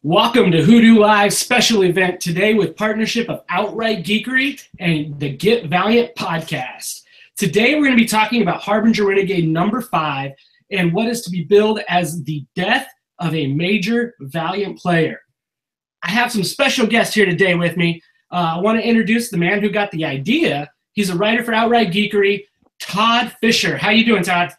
Welcome to Hoodoo Live's special event today with partnership of Outright Geekery and the GET Valiant Podcast. Today we're going to be talking about Harbinger Renegade number 5 and what is to be billed as the death of a major Valiant player. I have some special guests here today with me. I want to introduce the man who got the idea. He's a writer for Outright Geekery, Todd Fisher. How you doing, Todd?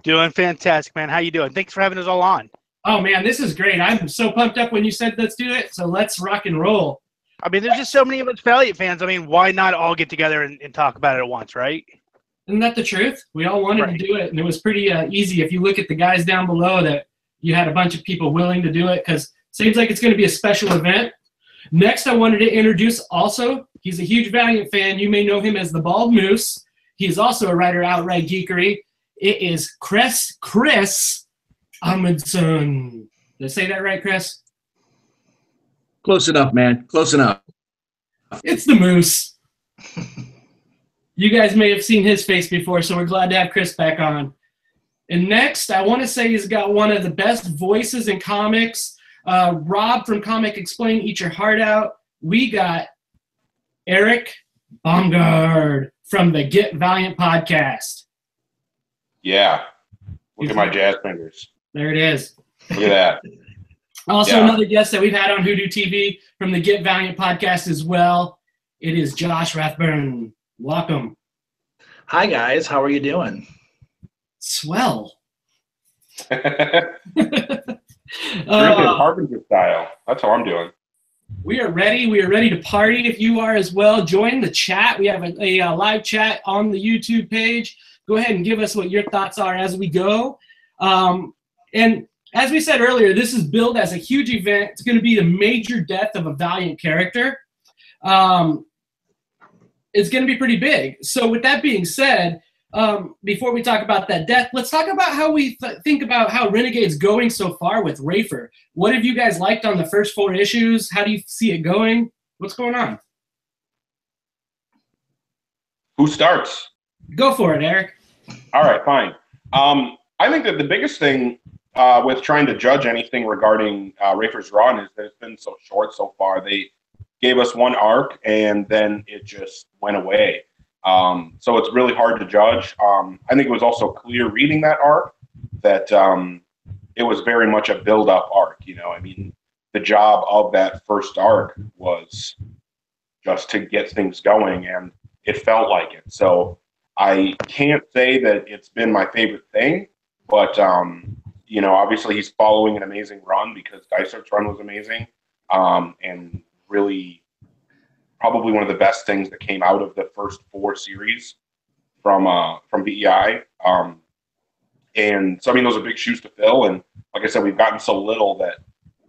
Doing fantastic, man. How you doing? Thanks for having us all on. Oh, man, this is great. I'm so pumped up when you said let's do it, so let's rock and roll. I mean, there's just so many of us Valiant fans. I mean, why not all get together and talk about it at once, right? Isn't that the truth? We all wanted to do it, and it was pretty easy. If you look at the guys down below, that you had a bunch of people willing to do it because it seems like it's going to be a special event. Next, I wanted to introduce also, he's a huge Valiant fan. You may know him as the Bald Moose. He's also a writer at Outright Geekery. It is Chris Amundsen. Did I say that right, Chris? Close enough, man. Close enough. It's the Moose. You guys may have seen his face before, so we're glad to have Chris back on. And next, I want to say he's got one of the best voices in comics. Rob from Comic Explain, Eat Your Heart Out. We got Eric Baumgard from the GET Valiant Podcast. Yeah. Look at my jazz fingers. There it is. Look at that. Also, another guest that we've had on WhoDooTV from the GET Valiant Podcast as well. It is Josh Rathburn. Welcome. Hi, guys. How are you doing? Swell. Drinking Harbinger style. That's how I'm doing. We are ready. We are ready to party. If you are as well, join the chat. We have a live chat on the YouTube page. Go ahead and give us what your thoughts are as we go. And as we said earlier, this is billed as a huge event. It's going to be the major death of a Valiant character. It's going to be pretty big. So with that being said, before we talk about that death, let's talk about how we think about how Renegade's going so far with Rafer. What have you guys liked on the first 4 issues? How do you see it going? What's going on? Who starts? Go for it, Eric. All right, fine. I think that the biggest thing with trying to judge anything regarding Rafer's run is that it's been so short so far. They gave us one arc, and then it just went away. So it's really hard to judge. I think it was also clear reading that arc that it was very much a build-up arc. You know, I mean, the job of that first arc was just to get things going, and it felt like it. So I can't say that it's been my favorite thing, but, you know, obviously he's following an amazing run because Dysart's run was amazing, and really probably one of the best things that came out of the first 4 series from VEI. And so, I mean, those are big shoes to fill, and like I said, we've gotten so little that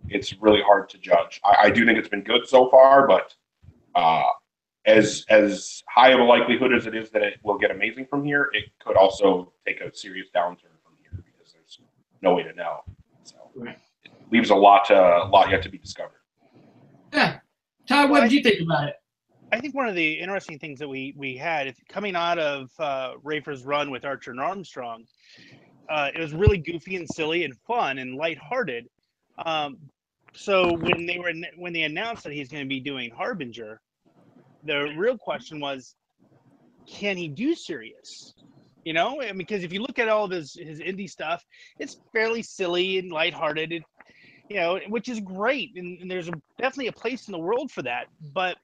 it's really hard to judge. I do think it's been good so far, but as high of a likelihood as it is that it will get amazing from here, it could also take a serious downturn from here because there's no way to know. So it leaves a lot yet to be discovered. Yeah. Todd, what did you think about it? I think one of the interesting things that we had coming out of Rafer's run with Archer and Armstrong, it was really goofy and silly and fun and lighthearted. So when they announced that he's going to be doing Harbinger, the real question was, can he do serious? You know, I mean, because if you look at all of his indie stuff, it's fairly silly and lighthearted, you know, which is great. And there's definitely a place in the world for that. But,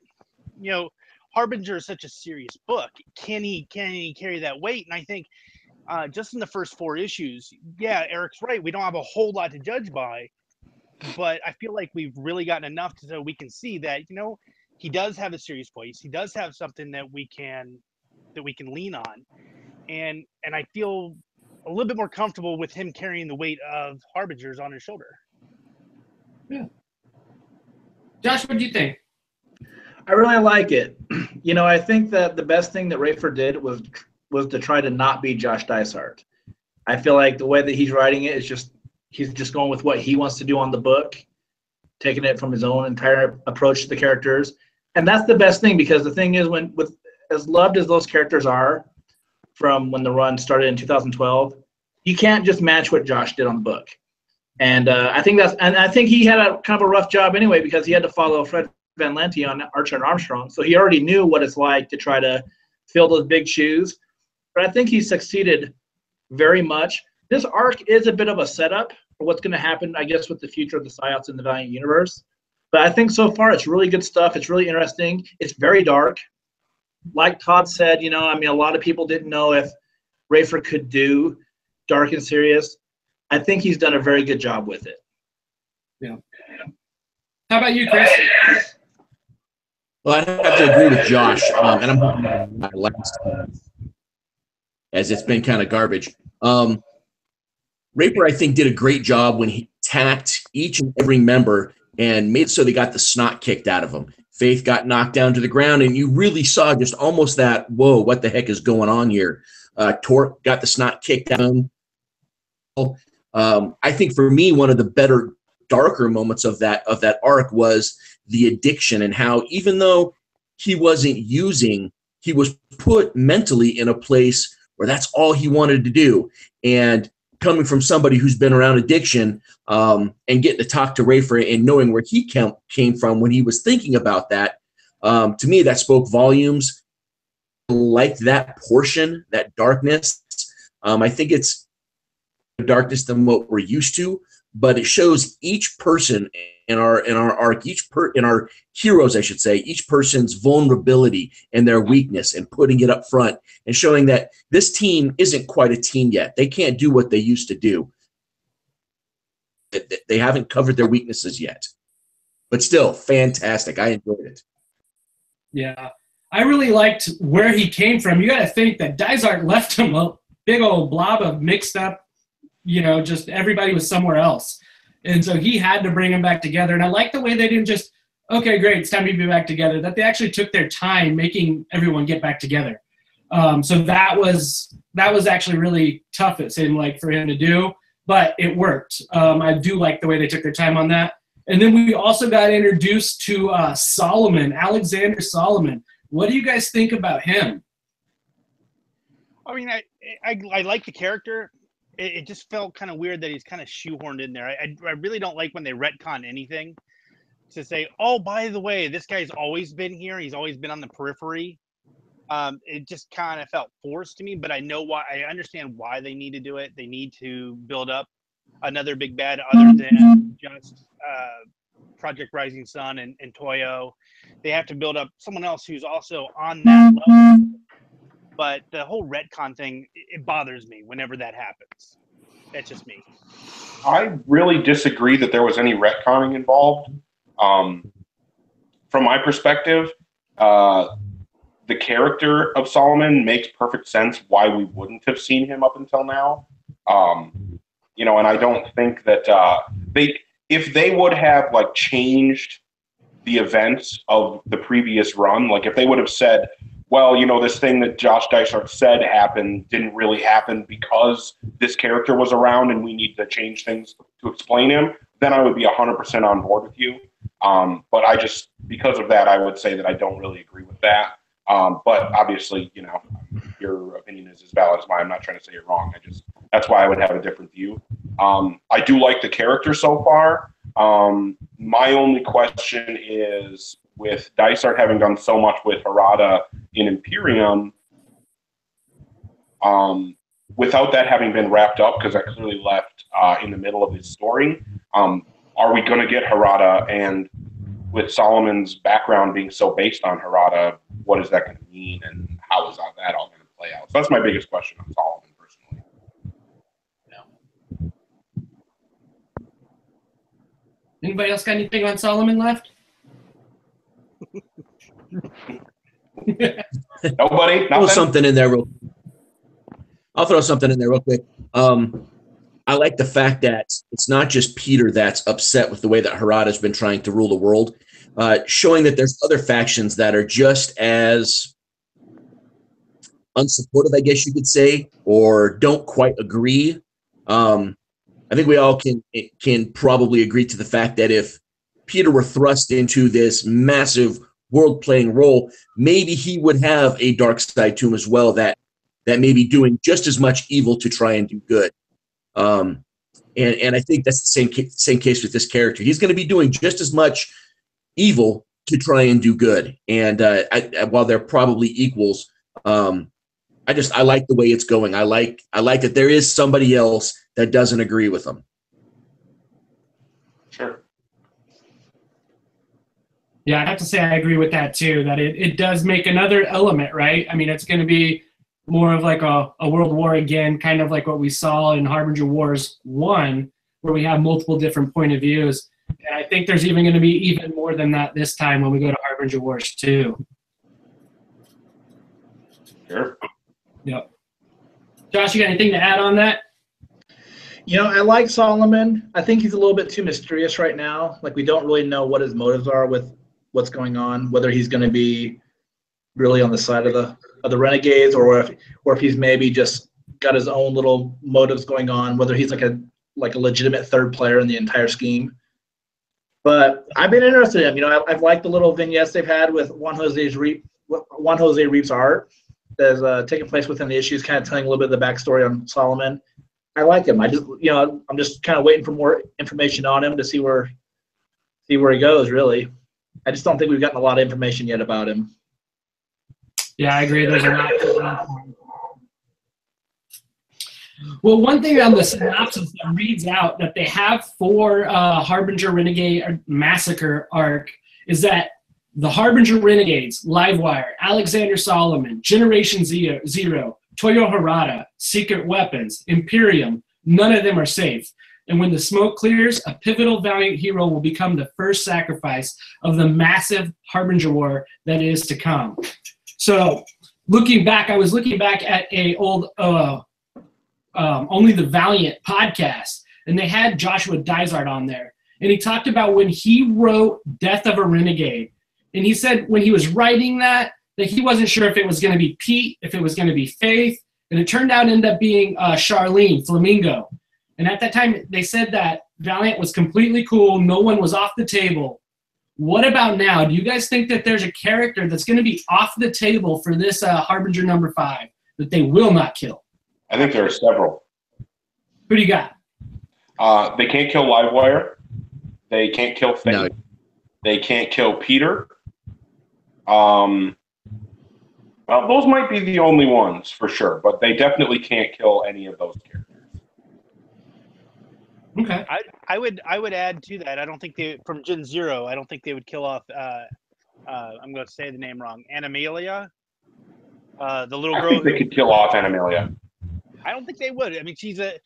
you know, Harbinger is such a serious book. Can he carry that weight? And I think just in the first 4 issues, yeah, Eric's right. We don't have a whole lot to judge by. But I feel like we've really gotten enough so we can see that, you know, he does have a serious voice. He does have something that we can lean on, and I feel a little bit more comfortable with him carrying the weight of Harbingers on his shoulder. Yeah. Josh, what do you think? I really like it. You know, I think that the best thing that Rafer did was to try to not be Josh Dysart. I feel like the way that he's writing it is just he's just going with what he wants to do on the book, taking it from his own entire approach to the characters. And that's the best thing, because the thing is, with as loved as those characters are from when the run started in 2012, you can't just match what Josh did on the book. And I think he had a kind of a rough job anyway, because he had to follow Fred Van Lente on Archer and Armstrong. So he already knew what it's like to try to fill those big shoes. But I think he succeeded very much. This arc is a bit of a setup for what's going to happen, I guess, with the future of the Psyops in the Valiant universe. But I think so far it's really good stuff. It's really interesting. It's very dark. Like Todd said, a lot of people didn't know if Rafer could do dark and serious. I think he's done a very good job with it. Yeah. How about you, Chris? Well, I have to agree with Josh, and I'm hoping that my last, as it's been kind of garbage. Rafer, I think, did a great job when he attacked each and every member and made it so they got the snot kicked out of them. Faith got knocked down to the ground, and you really saw just almost that, whoa, what the heck is going on here? Torque got the snot kicked out of him. I think for me, one of the better, darker moments of that arc was the addiction, and how even though he wasn't using, he was put mentally in a place where that's all he wanted to do. And coming from somebody who's been around addiction, and getting to talk to Rafer and knowing where he came from when he was thinking about that, to me, that spoke volumes. Like that portion, that darkness. I think it's darkness than what we're used to, but it shows each person in our arc, in our heroes, I should say, each person's vulnerability and their weakness, and putting it up front and showing that this team isn't quite a team yet. They can't do what they used to do. They haven't covered their weaknesses yet, but still fantastic. I enjoyed it. Yeah, I really liked where he came from. You got to think that Dysart left him a big old blob of mixed up, just everybody was somewhere else. And so he had to bring them back together. And I like the way they didn't just, okay, great, it's time to be back together, that they actually took their time making everyone get back together. So that was actually really tough, it seemed like, for him to do, but it worked. I do like the way they took their time on that. And then we also got introduced to Solomon, Alexander Solomon. What do you guys think about him? I mean, I like the character. It just felt kind of weird that he's kind of shoehorned in there. I really don't like when they retcon anything to say, oh, by the way, this guy's always been here. He's always been on the periphery. It just kind of felt forced to me, but I know why. I understand why they need to do it. They need to build up another big bad other than just Project Rising Sun and Toyo. They have to build up someone else who's also on that level. But the whole retcon thing, it bothers me whenever that happens. That's just me. I really disagree that there was any retconning involved. From my perspective, the character of Solomon makes perfect sense why we wouldn't have seen him up until now. And I don't think that if they would have changed the events of the previous run, if they would have said, well, this thing that Josh Dysart said happened didn't really happen because this character was around and we need to change things to explain him, then I would be 100% on board with you. But because of that, I would say that I don't really agree with that. But obviously, your opinion is as valid as mine. I'm not trying to say you're wrong. That's why I would have a different view. I do like the character so far. My only question is, with Dysart having done so much with H.A.R.D in Imperium, without that having been wrapped up, because I clearly left in the middle of his story, are we going to get H.A.R.D? And with Solomon's background being so based on H.A.R.D, what is that going to mean, and how is that all going to play out? So that's my biggest question on Solomon, personally. Yeah. Anybody else got anything on Solomon left? Nobody? I'll throw something in there real quick. I like the fact that it's not just Peter that's upset with the way that H.A.R.D has been trying to rule the world, showing that there's other factions that are just as unsupportive, I guess you could say, or don't quite agree. I think we all can probably agree to the fact that if Peter were thrust into this massive world-playing role, maybe he would have a dark side to him as well, that may be doing just as much evil to try and do good. And I think that's the same case with this character. He's going to be doing just as much evil to try and do good. And while they're probably equals, I like the way it's going. I like that there is somebody else that doesn't agree with them. Sure. Yeah, I have to say I agree with that too, that it does make another element, right? I mean, it's going to be more of like a world war again, kind of like what we saw in Harbinger Wars 1, where we have multiple different point of views. And I think there's even going to be even more than that this time when we go to Harbinger Wars 2. Sure. Yep. Josh, you got anything to add on that? I like Solomon. I think he's a little bit too mysterious right now. Like, we don't really know what his motives are with what's going on, whether he's going to be really on the side of the Renegades, or if he's maybe just got his own little motives going on, whether he's like a legitimate third player in the entire scheme. But I've been interested in him. I've liked the little vignettes they've had with Juan Jose Reeves' art that's taking place within the issues, kind of telling a little bit of the backstory on Solomon. I like him. I'm just kind of waiting for more information on him to see where he goes, really. I just don't think we've gotten a lot of information yet about him. Yeah, I agree. There's a lot. Well, one thing on the synopsis that reads out that they have for Harbinger Renegade or Massacre arc is that the Harbinger Renegades, Livewire, Alexander Solomon, Generation Zero, Toyo Harada, Secret Weapons, Imperium, none of them are safe. And when the smoke clears, a pivotal Valiant hero will become the first sacrifice of the massive Harbinger War that is to come. So I was looking back at a old Only the Valiant podcast, and they had Joshua Dysart on there. And he talked about when he wrote Death of a Renegade. And he said when he was writing that he wasn't sure if it was going to be Pete, if it was going to be Faith. And it turned out to end up being Charlene, Flamingo. And at that time, they said that Valiant was completely cool. No one was off the table. What about now? Do you guys think that there's a character that's going to be off the table for this Harbinger number 5 that they will not kill? I think there are several. Who do you got? They can't kill Livewire. They can't kill Faith. No. They can't kill Peter. Well, those might be the only ones for sure, but they definitely can't kill any of those characters. Okay. I would add to that. I don't think from Gen Zero. I don't think they would kill off. I'm going to say the name wrong. Animalia, the little girl. I think they could kill off Animalia. I don't think they would. I mean, she's a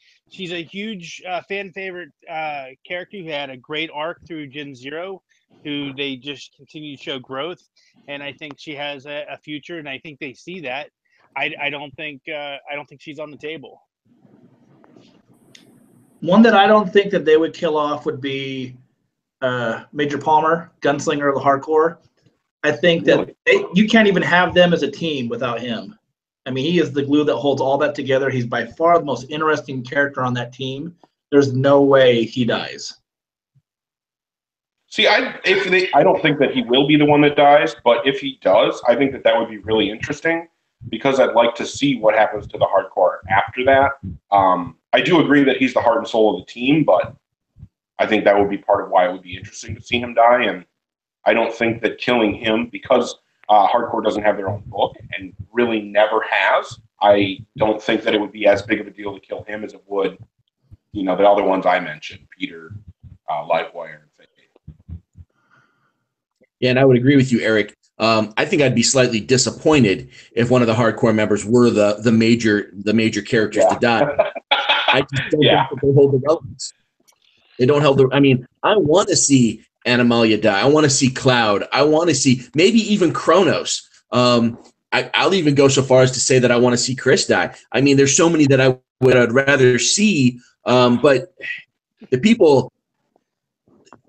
huge fan favorite character who had a great arc through Gen Zero, who they just continue to show growth, and I think she has a future, and I think they see that. I don't think she's on the table. One that I don't think that they would kill off would be Major Palmer, Gunslinger of the Hardcore. I think that you can't even have them as a team without him. I mean, he is the glue that holds all that together. He's by far the most interesting character on that team. There's no way he dies. See, I don't think that he will be the one that dies, but if he does, I think that would be really interesting because I'd like to see what happens to the Hardcore after that. I do agree that he's the heart and soul of the team, but I think that would be part of why it would be interesting to see him die. And I don't think that killing him, because Hardcore doesn't have their own book and really never has, I don't think that it would be as big of a deal to kill him as it would, the other ones I mentioned, Peter, Livewire, and Faith. Yeah, and I would agree with you, Eric. I think I'd be slightly disappointed if one of the Hardcore members were the major characters to die. I just don't think that they hold the relevance. They don't hold the. I mean, I want to see Animalia die. I want to see Cloud. I want to see maybe even Kronos. I'll even go so far as to say that I want to see Chris die. I mean, there's so many that I'd rather see, but the people,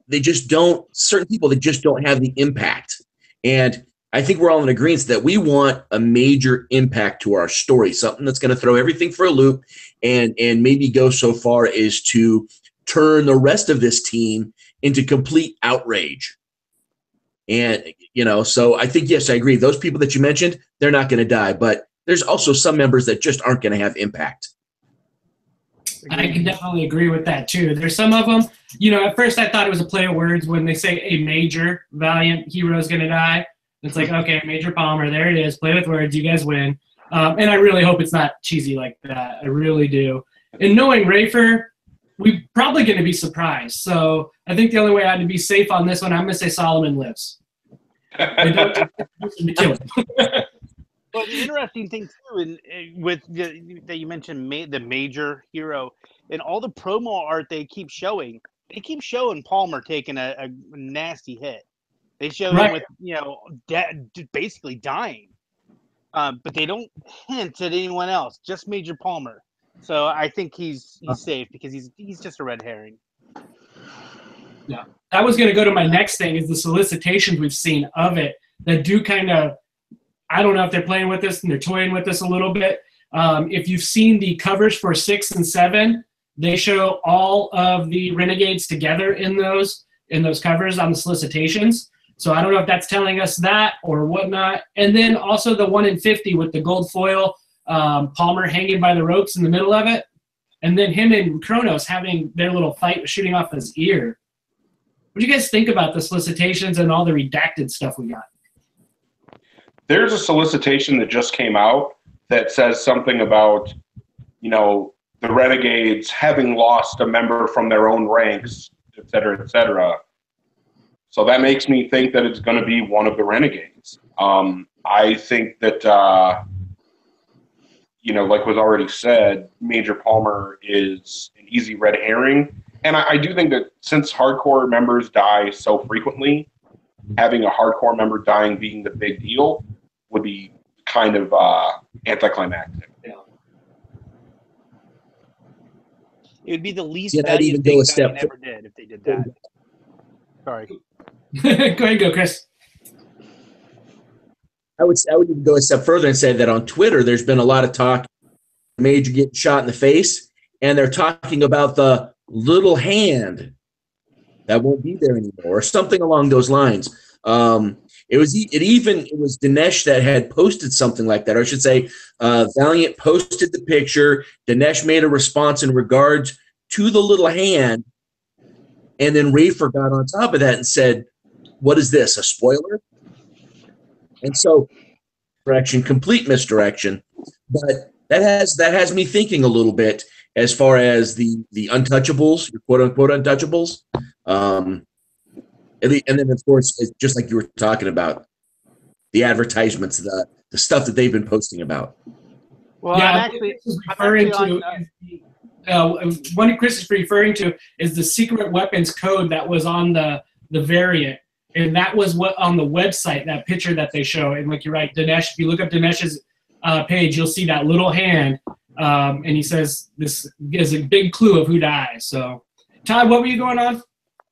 they just don't. Certain people, they just don't have the impact. And I think we're all in agreement that we want a major impact to our story, something that's going to throw everything for a loop and maybe go so far as to turn the rest of this team into complete outrage. And, so I think, yes, I agree. Those people that you mentioned, they're not going to die. But there's also some members that just aren't going to have impact. I can definitely agree with that too. There's some of them, at first I thought it was a play of words when they say a major Valiant hero is going to die. It's like, okay, Major Palmer, there it is. Play with words, you guys win. And I really hope it's not cheesy like that. I really do. And knowing Rafer, we're probably going to be surprised. So I think the only way I had to be safe on this one, I'm going to say Solomon lives. But the interesting thing too, that you mentioned the major hero, and all the promo art they keep showing Palmer taking a nasty hit. They show him with basically dying, but they don't hint at anyone else, just Major Palmer. So I think he's safe because he's just a red herring. Yeah, I was going to go to my next thing is the solicitations we've seen of it that do kind of, I don't know if they're playing with this and they're toying with this a little bit. If you've seen the covers for 6 and 7, they show all of the Renegades together in those covers on the solicitations. So I don't know if that's telling us that or whatnot. And then also the 1 in 50 with the gold foil, Palmer hanging by the ropes in the middle of it. And then him and Kronos having their little fight shooting off his ear. What do you guys think about the solicitations and all the redacted stuff we got? There's a solicitation that just came out that says something about, the Renegades having lost a member from their own ranks, et cetera, et cetera. So that makes me think that it's going to be one of the Renegades. I think that, like was already said, Major Palmer is an easy red herring. And I do think that since hardcore members die so frequently, having a hardcore member dying being the big deal would be kind of anticlimactic. Yeah. It would be the least I'd even go a step ever did if they did that. Sorry. Go ahead, go, Chris. I would even go a step further and say that on Twitter, there's been a lot of talk, Major getting shot in the face, and they're talking about the little hand that won't be there anymore, or something along those lines. It was Dinesh that had posted something like that, or I should say, Valiant posted the picture. Dinesh made a response in regards to the little hand, and then Rafer got on top of that and said, "What is this? A spoiler?" And so, complete misdirection. But that has me thinking a little bit as far as the untouchables, quote unquote untouchables. And then, of course, it's just like you were talking about, the advertisements, the stuff that they've been posting about. Well, yeah, what Chris is referring to is the secret weapons code that was on the variant. And that was what on the website, that picture that they show. And like you're right, Dinesh, if you look up Dinesh's page, you'll see that little hand. And he says this is a big clue of who dies. So, Todd, what were you going on?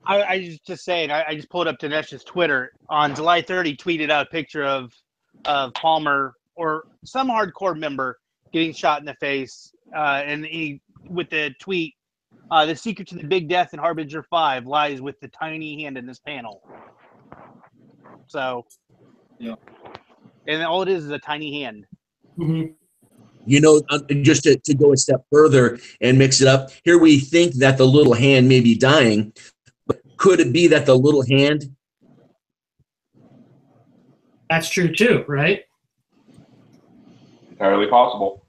I was just saying, I just pulled up Dinesh's Twitter. On July 3rd, he tweeted out a picture of Palmer or some hardcore member getting shot in the face. And he, with the tweet, the secret to the big death in Harbinger 5 lies with the tiny hand in this panel. So, yeah. And all it is a tiny hand. Mm-hmm. Just to go a step further and mix it up, here we think that the little hand may be dying, but could it be that the little hand? That's true too, right? Entirely possible.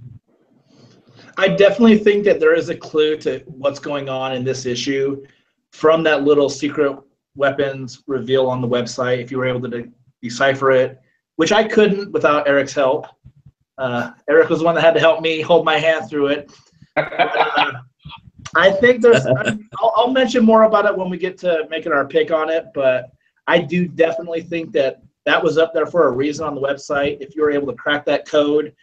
I definitely think that there is a clue to what's going on in this issue from that little secret weapons reveal on the website. If you were able to decipher it, which I couldn't without Eric's help. Eric was the one that had to help me hold my hand through it. I think there's, I'll mention more about it when we get to making our pick on it, but I do definitely think that was up there for a reason on the website. If you were able to crack that code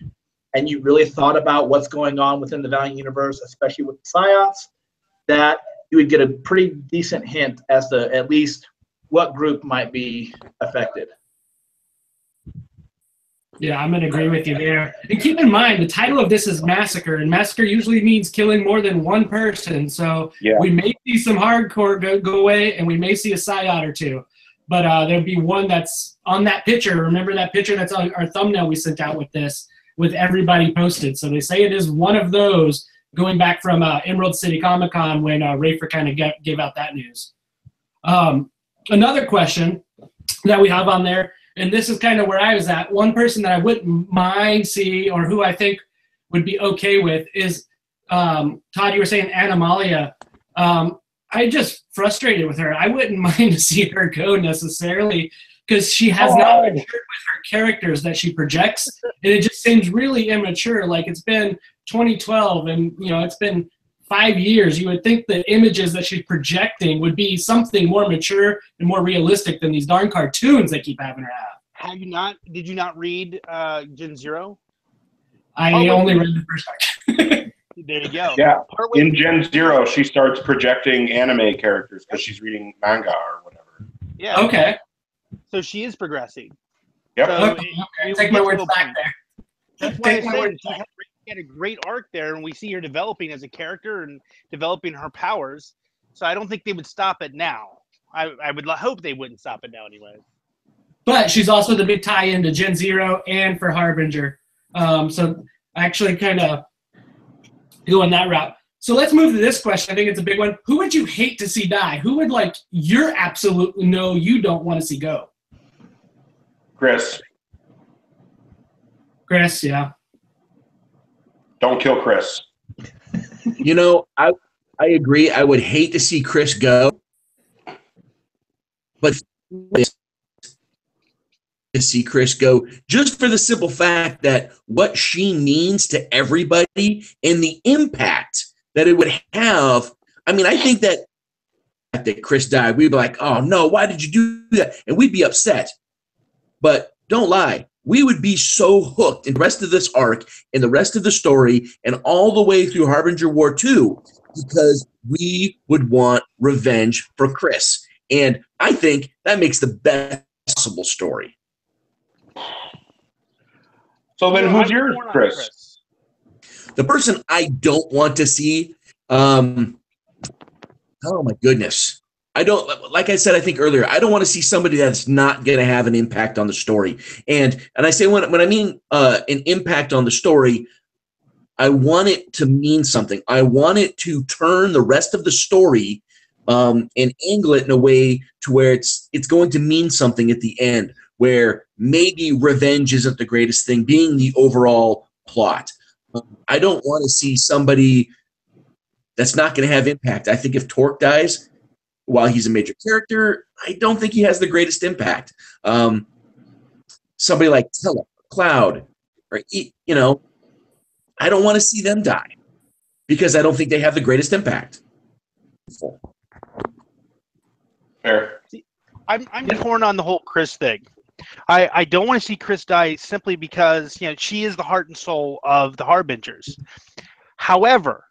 and you really thought about what's going on within the Valiant universe, especially with the Psyops, that you would get a pretty decent hint as to at least what group might be affected. Yeah, I'm going to agree with you there. And keep in mind, the title of this is Massacre, and Massacre usually means killing more than one person. So we may see some hardcore go away, and we may see a Psy-Ot or two. But there'll be one that's on that picture. Remember that picture that's on our thumbnail we sent out with this, with everybody posted. So they say it is one of those, going back from Emerald City Comic Con when Rafer kind of gave out that news. Another question that we have on there, and this is kind of where I was at. One person that I wouldn't mind see, or who I think would be okay with, is Todd. You were saying Animalia. I'm just frustrated with her. I wouldn't mind to see her go necessarily, because she has not matured with her characters that she projects, and it just seems really immature. Like, it's been 2012, and it's been 5 years. You would think the images that she's projecting would be something more mature and more realistic than these darn cartoons they keep having her have. Did you not read Gen Zero? I only read the first arc. There you go. Yeah. In Gen Zero, she starts projecting anime characters because she's reading manga or whatever. Yeah. Okay. So she is progressing. Yep. So okay. Take my word back there. That's why I said she had a great arc there, and we see her developing as a character and developing her powers. So I don't think they would stop it now. I would hope they wouldn't stop it now anyway. But she's also the big tie-in to Gen Zero and for Harbinger. So actually kind of going that route. So let's move to this question. I think it's a big one. Who would you hate to see die? Who would you're absolutely no, you don't want to see go? Chris. Chris, yeah. Don't kill Chris. I agree. I would hate to see Chris go, but to see Chris go just for the simple fact that what she means to everybody and the impact that it would have. I mean, I think that Chris died, we'd be like, oh no, why did you do that? And we'd be upset. But don't lie, we would be so hooked in the rest of this arc and the rest of the story and all the way through Harbinger War 2 because we would want revenge for Chris. And I think that makes the best possible story. So then who's yours, Chris? The person I don't want to see, oh my goodness. I don't, like I said, I think earlier, I don't want to see somebody that's not going to have an impact on the story. And I say when I mean an impact on the story, I want it to mean something. I want it to turn the rest of the story and angle it in a way to where it's going to mean something at the end, where maybe revenge isn't the greatest thing, being the overall plot. I don't want to see somebody that's not going to have impact. I think if Torque dies, while he's a major character, I don't think he has the greatest impact. Somebody like Tella, Cloud, or I don't want to see them die because I don't think they have the greatest impact. Fair. I'm torn on the whole Chris thing. I don't want to see Chris die simply because she is the heart and soul of the Harbingers. However,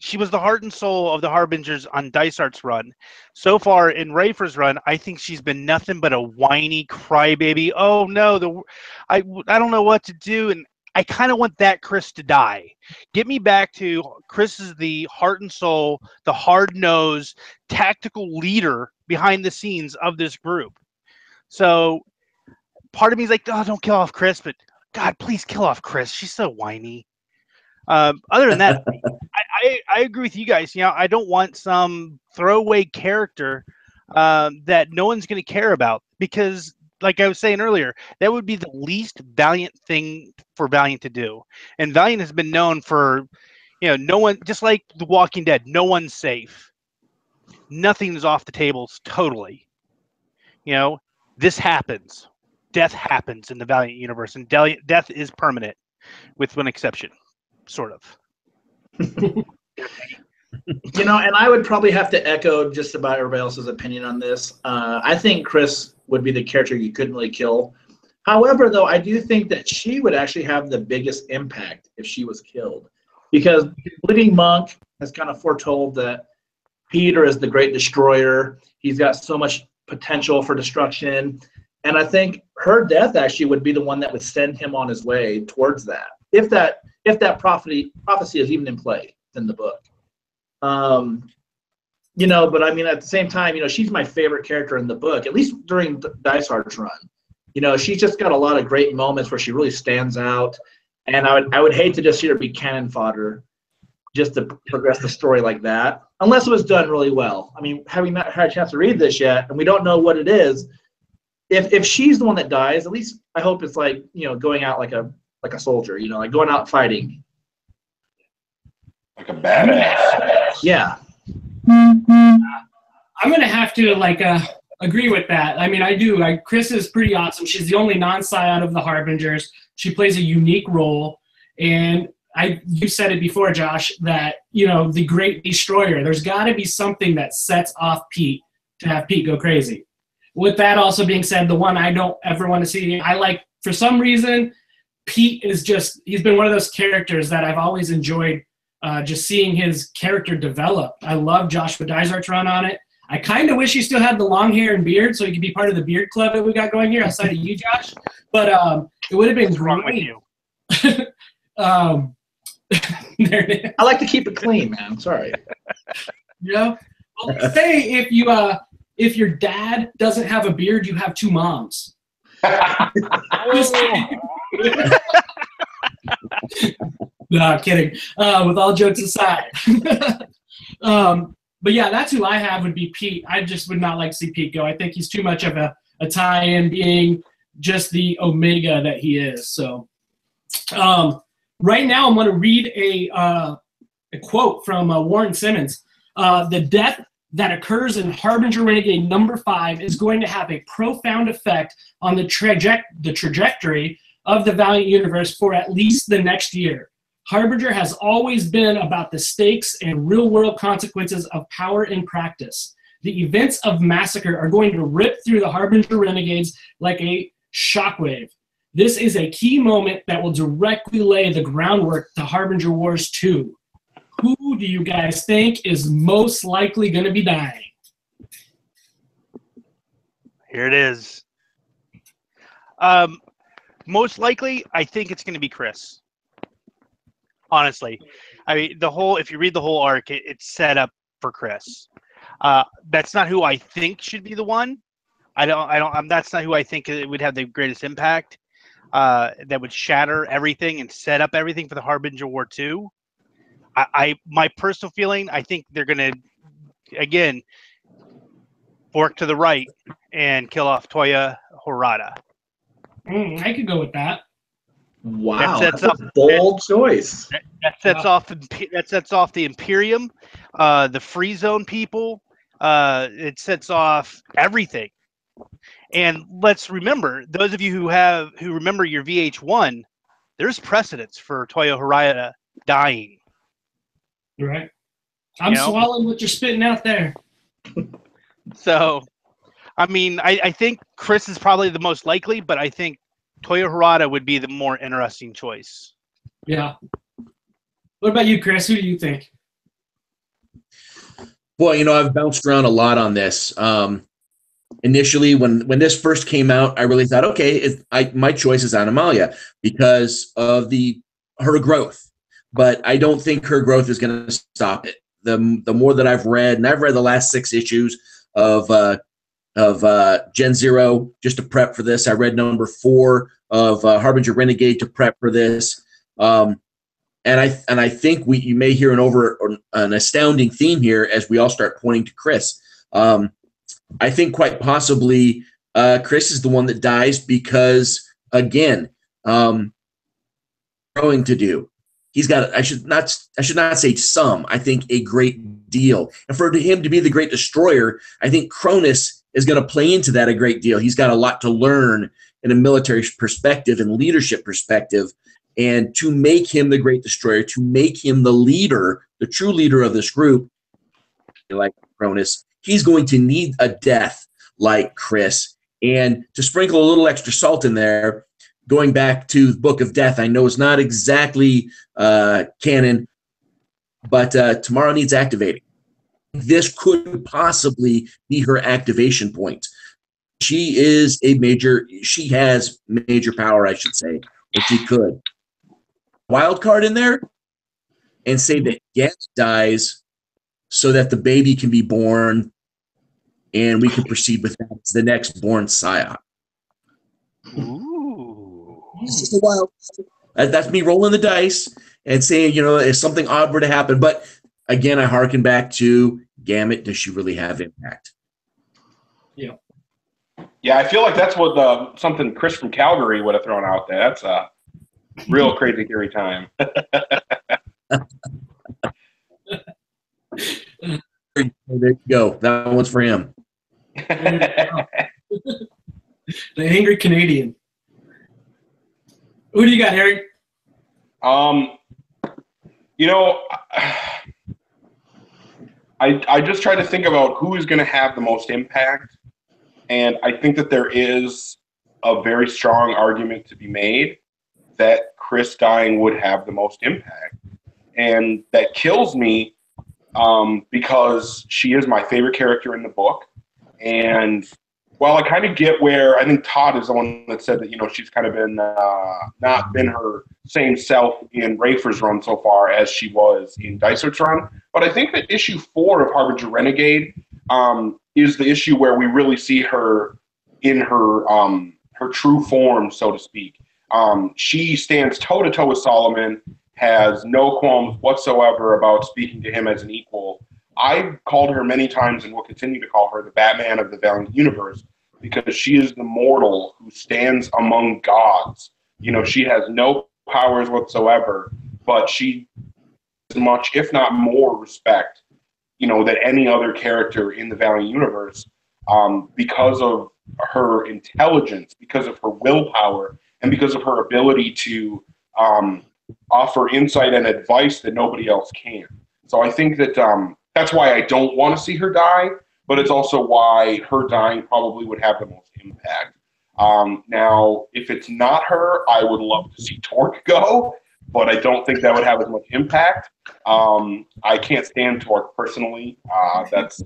she was the heart and soul of the Harbingers on Dysart's run. So far in Rafer's run, I think she's been nothing but a whiny crybaby. Oh no, I don't know what to do, and I kind of want that Chris to die. Get me back to Chris is the heart and soul, the hard-nosed, tactical leader behind the scenes of this group. So part of me is like, oh, don't kill off Chris, but God, please kill off Chris. She's so whiny. Other than that, I agree with you guys. I don't want some throwaway character that no one's going to care about because, like I was saying earlier, that would be the least Valiant thing for Valiant to do. And Valiant has been known for, no one, just like The Walking Dead, no one's safe. Nothing is off the tables totally. This happens. Death happens in the Valiant universe, and death is permanent, with one exception, sort of. And I would probably have to echo just about everybody else's opinion on this. I think Chris would be the character you couldn't really kill. However, though, I do think that she would actually have the biggest impact if she was killed. Because Bleeding Monk has kind of foretold that Peter is the great destroyer. He's got so much potential for destruction. And I think her death actually would be the one that would send him on his way towards that. If that prophecy is even in play in the book. But I mean, at the same time, she's my favorite character in the book, at least during Dysart's run. She's just got a lot of great moments where she really stands out. And I would hate to just see her be cannon fodder. just to progress the story like that, unless it was done really well. I mean, having not had a chance to read this yet, and we don't know what it is, if she's the one that dies, at least I hope it's like, going out like a soldier, like going out fighting. Like a badass. Yeah. I'm going to have to agree with that. I mean, I do. Chris is pretty awesome. She's the only non-psi out of the Harbingers. She plays a unique role. And you said it before, Josh, that, the Great Destroyer, there's got to be something that sets off Pete to have Pete go crazy. With that also being said, the one I don't ever want to see, for some reason, Pete is he's been one of those characters that I've always enjoyed just seeing his character develop. I love Joshua Dysart's run on it. I kind of wish he still had the long hair and beard so he could be part of the beard club that we got going here outside of you, Josh. But it would have been great. With you? There it is. I like to keep it clean, man. Sorry. Well, say if your dad doesn't have a beard, you have two moms. No, kidding. With all jokes aside. But yeah, that's who I have would be Pete. I just would not like to see Pete go. I think he's too much of a tie-in, being just the Omega that he is. So right now I'm going to read a quote from Warren Simmons. The death that occurs in Harbinger Renegade number 5 is going to have a profound effect on the trajectory of the Valiant universe for at least the next year. Harbinger has always been about the stakes and real-world consequences of power in practice. The events of Massacre are going to rip through the Harbinger Renegades like a shockwave. This is a key moment that will directly lay the groundwork to Harbinger Wars 2. Who do you guys think is most likely going to be dying? Here it is. Most likely, I think it's going to be Chris. Honestly, I mean, if you read the whole arc, it's set up for Chris. That's not who I think should be the one. That's not who I think would have the greatest impact. That would shatter everything and set up everything for the Harbinger War 2. My personal feeling, I think they're going to, again, fork to the right and kill off Toya Harada. I could go with that. Wow, that's a bold choice. That sets off the Imperium, the Free Zone people. It sets off everything. And let's remember, those of you who remember your VH1, there's precedence for Toya Harada dying. Right. I'm swallowing what you're spitting out there. So, I mean, I think Chris is probably the most likely, but I think Toya Harada would be the more interesting choice. Yeah. What about you, Chris? Who do you think? Boy, I've bounced around a lot on this. Initially, when this first came out, I really thought, okay, my choice is Animalia because of her growth. But I don't think her growth is going to stop it. The more that I've read, and I've read the last 6 issues of Gen Zero just to prep for this. I read number 4 of Harbinger Renegade to prep for this. And I think you may hear an astounding theme here as we all start pointing to Chris. I think quite possibly Chris is the one that dies because, again, growing to do. He's got, I should not say some, I think a great deal. And for him to be the Great Destroyer, I think Cronus is going to play into that a great deal. He's got a lot to learn in a military perspective and leadership perspective. And to make him the Great Destroyer, to make him the leader, the true leader of this group, like Cronus, he's going to need a death like Chris. And to sprinkle a little extra salt in there, going back to the Book of Death, I know it's not exactly canon, but Tomorrow needs activating. This could possibly be her activation point. She has major power, I should say, if she could. Wild card in there and say that Get dies so that the baby can be born and we can proceed with that as the next born Psyop. Ooh. This is the wild. That's me rolling the dice and saying, if something odd were to happen. But again, I harken back to Gamut. Does she really have impact? Yeah. Yeah, I feel like that's what something Chris from Calgary would have thrown out there. That's a real crazy theory time. There you go. That one's for him. The angry Canadian. Who do you got, Eric? I just try to think about who is going to have the most impact, and I think that there is a very strong argument to be made that Chris dying would have the most impact, and that kills me because she is my favorite character in the book, and while I kind of get where I think Todd is the one that said that she's kind of been not been her same self in Rafer's run so far as she was in Dysart's run, but I think that issue 4 of Harbinger Renegade is the issue where we really see her in her true form, so to speak. She stands toe to toe with Solomon, has no qualms whatsoever about speaking to him as an equal. I've called her many times and will continue to call her the Batman of the Valiant universe because she is the mortal who stands among gods. She has no powers whatsoever, but she has much, if not more, respect, than any other character in the Valiant universe because of her intelligence, because of her willpower, and because of her ability to offer insight and advice that nobody else can. So I think that that's why I don't want to see her die, but it's also why her dying probably would have the most impact. Now, if it's not her, I would love to see Torque go, but I don't think that would have as much impact. I can't stand Torque personally. That's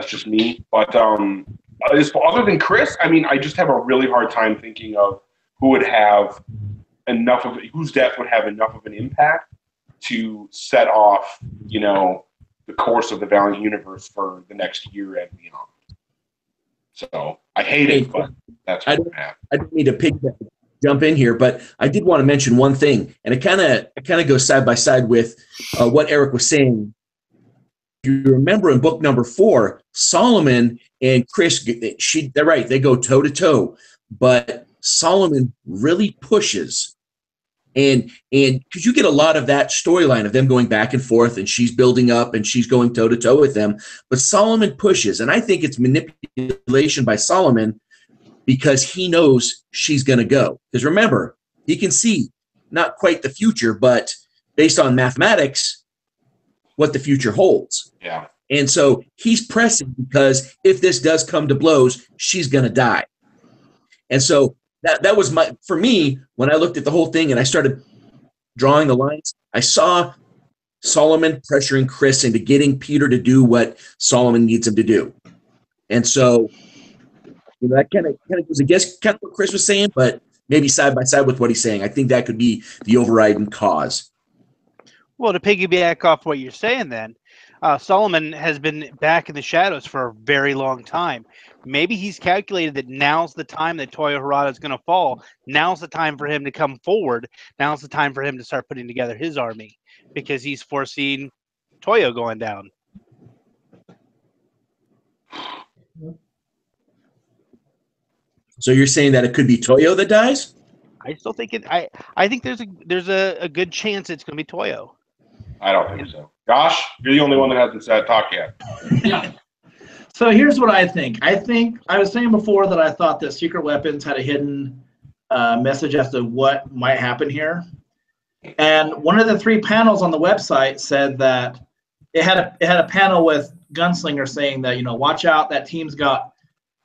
just me. But other than Chris, I just have a really hard time thinking of who would have whose death would have enough of an impact to set off, the course of the Valiant universe for the next year and beyond. So I hate it, but that's what happened. I don't need to jump in here, but I did want to mention one thing, and it kind of goes side by side with what Eric was saying. You remember in book number 4, Solomon and Chris, they're right, they go toe to toe, but Solomon really pushes. And because you get a lot of that storyline of them going back and forth, and she's building up and she's going toe to toe with them, but Solomon pushes, and I think it's manipulation by Solomon because he knows she's going to go. Because remember, he can see not quite the future, but based on mathematics, what the future holds. Yeah. And so he's pressing because if this does come to blows, she's going to die. And so that was for me, when I looked at the whole thing and I started drawing the lines, I saw Solomon pressuring Chris into getting Peter to do what Solomon needs him to do. And so that kind of goes against kind of what Chris was saying, but maybe side by side with what he's saying. I think that could be the overriding cause. Well, to piggyback off what you're saying then, Solomon has been back in the shadows for a very long time. Maybe he's calculated that now's the time that Toyo Harada is going to fall. Now's the time for him to come forward. Now's the time for him to start putting together his army because he's foreseen Toyo going down. So you're saying that it could be Toyo that dies? I still think it. I think there's a good chance it's going to be Toyo. I don't think so. Josh, you're the only one that hasn't said talk yet. Yeah. So here's what I think. I was saying before that I thought that Secret Weapons had a hidden message as to what might happen here. And one of the 3 panels on the website said that it had a panel with Gunslinger saying that, watch out, that team's got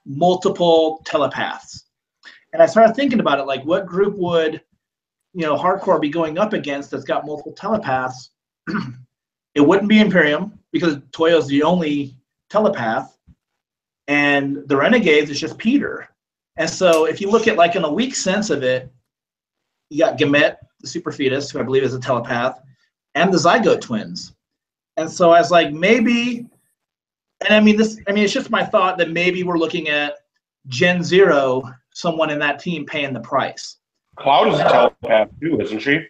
multiple telepaths. And I started thinking about it, like what group would, Hardcore be going up against that's got multiple telepaths? It wouldn't be Imperium because Toyo's the only telepath, and the Renegades is just Peter. And so if you look at like in a weak sense of it, you got Gamet, the super fetus, who I believe is a telepath, and the Zygote twins. And so I was like, maybe, and it's just my thought that maybe we're looking at Gen Zero, someone in that team paying the price. Cloud is a telepath too, isn't she?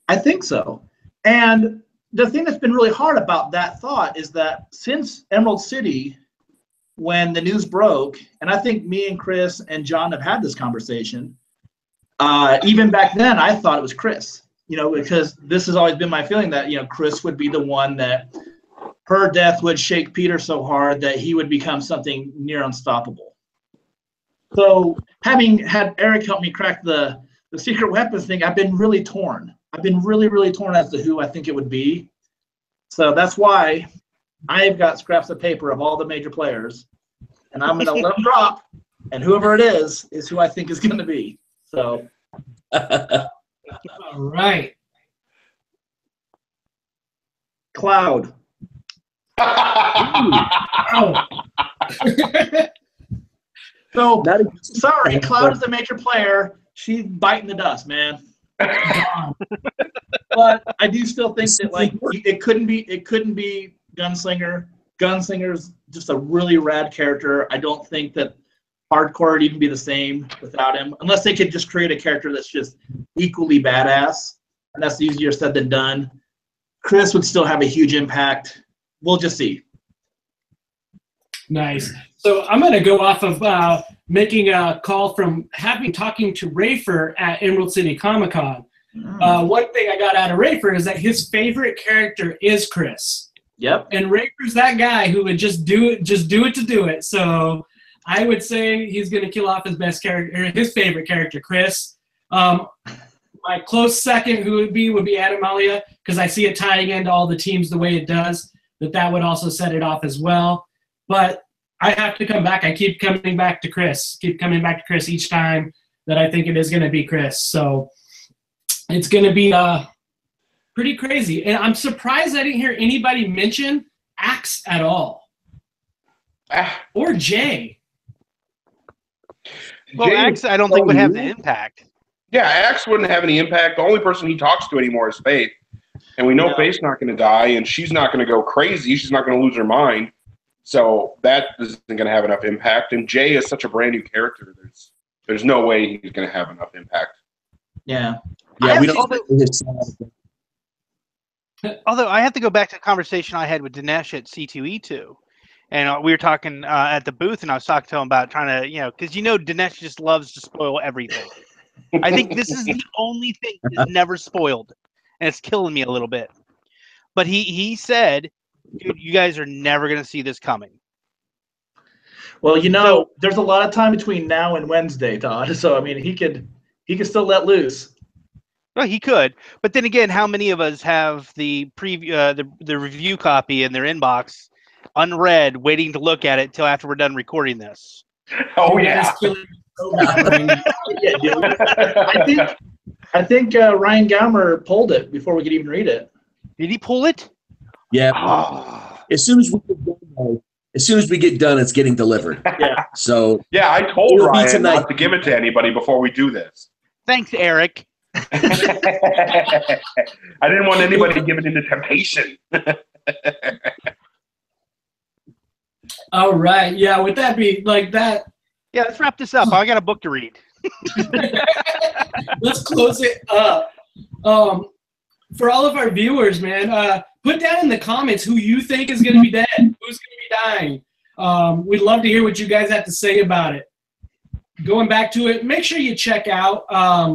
I think so. And the thing that's been really hard about that thought is that since Emerald City, when the news broke, and I think me and Chris and John have had this conversation, even back then I thought it was Chris, because this has always been my feeling that, Chris would be the one that her death would shake Peter so hard that he would become something near unstoppable. So having had Eric help me crack the secret weapons thing, I've been really torn. I've been really, really torn as to who I think it would be. So that's why I've got scraps of paper of all the major players, and I'm going to let them drop, and whoever it is who I think is going to be. So. All right. Cloud. Wow. So, sorry, Cloud is the major player. She's biting the dust, man. But I do still think that it couldn't be Gunslinger. Gunslinger's just a really rad character. I don't think that Hardcore would even be the same without him, unless they could just create a character that's just equally badass, and that's easier said than done. Chris would still have a huge impact. We'll just see. Nice. So I'm going to go off of making a call from talking to Rafer at Emerald City Comic Con. One thing I got out of Rafer is that his favorite character is Chris. Yep. And Rafer's that guy who would just do it to do it. So I would say he's going to kill off his best character, or his favorite character, Chris. My close second who would be Animalia, because I see it tying into all the teams the way it does. That would also set it off as well. But I have to come back. I keep coming back to Chris. Keep coming back to Chris each time that I think it is going to be Chris. So it's going to be pretty crazy. And I'm surprised I didn't hear anybody mention Axe at all. Or Jay. Well, Axe, I don't think would have the impact. Yeah, Axe wouldn't have any impact. The only person he talks to anymore is Faith. And we know Faith's not going to die, and she's not going to go crazy. She's not going to lose her mind. So that isn't going to have enough impact. And Jay is such a brand new character. There's no way he's going to have enough impact. Yeah. Yeah, we don't. Although I have to go back to the conversation I had with Dinesh at C2E2. And we were talking at the booth, and I was talking to him about trying to, because Dinesh just loves to spoil everything. I think this is the only thing that's never spoiled, and it's killing me a little bit. But he said, dude, you guys are never going to see this coming. Well, there's a lot of time between now and Wednesday, Todd. So, I mean, he could still let loose. Well, he could. But then again, how many of us have the preview, the review copy in their inbox, unread, waiting to look at it until after we're done recording this? Oh, yeah. I think Ryan Gaumer pulled it before we could even read it. Did he pull it? Yeah. As soon as we get done, it's getting delivered. Yeah. So. Yeah, I told Ryan not to give it to anybody before we do this. Thanks, Eric. I didn't want anybody to give it into temptation. All right. Yeah, would that be like that? Yeah, let's wrap this up. I got a book to read. Let's close it up. For all of our viewers, man, put down in the comments who you think is going to be dead, who's going to be dying. We'd love to hear what you guys have to say about it. Going back to it, make sure you check out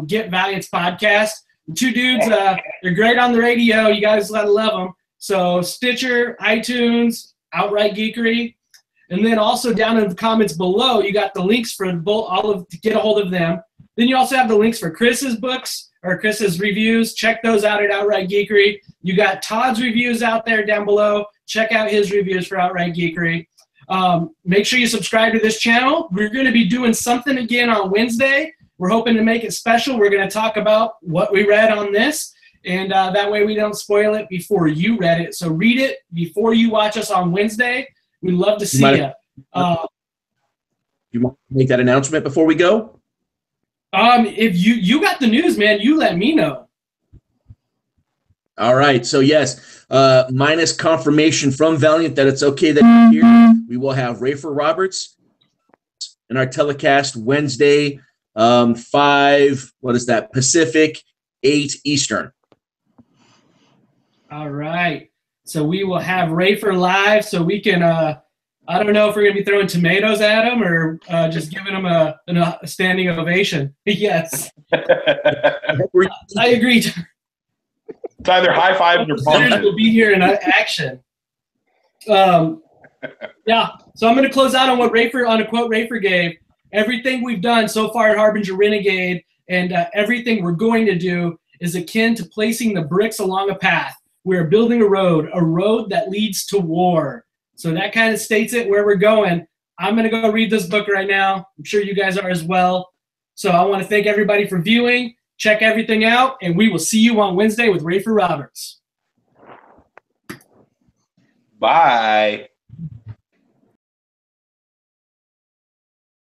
Get Valiant's podcast. The two dudes, they're great on the radio. You guys gotta love them. So Stitcher, iTunes, Outright Geekery. And then also down in the comments below, you got the links for to get a hold of them. Then you also have the links for Chris's books or Chris's reviews. Check those out at Outright Geekery. You got Todd's reviews out there down below. Check out his reviews for Outright Geekery. Make sure you subscribe to this channel. We're going to be doing something again on Wednesday. We're hoping to make it special. We're going to talk about what we read on this, and that way we don't spoil it before you read it. So read it before you watch us on Wednesday. We'd love to see you. You want to make that announcement before we go? If you got the news, man, you let me know. All right. So, yes, minus confirmation from Valiant that it's okay that you're here, we will have Rafer Roberts in our telecast Wednesday 5, what is that, Pacific, 8 Eastern. All right. So we will have Rafer live so we can, I don't know if we're going to be throwing tomatoes at him or just giving him a standing ovation. Yes. I agree. It's either high fives or bumps. Will be here in action. Yeah. So I'm going to close out on what Rafer, on a quote Rafer gave. Everything we've done so far at Harbinger Renegade and everything we're going to do is akin to placing the bricks along a path. We're building a road that leads to war. So that kind of states it where we're going. I'm going to go read this book right now. I'm sure you guys are as well. So I want to thank everybody for viewing. Check everything out, and we will see you on Wednesday with Rafer Roberts. Bye.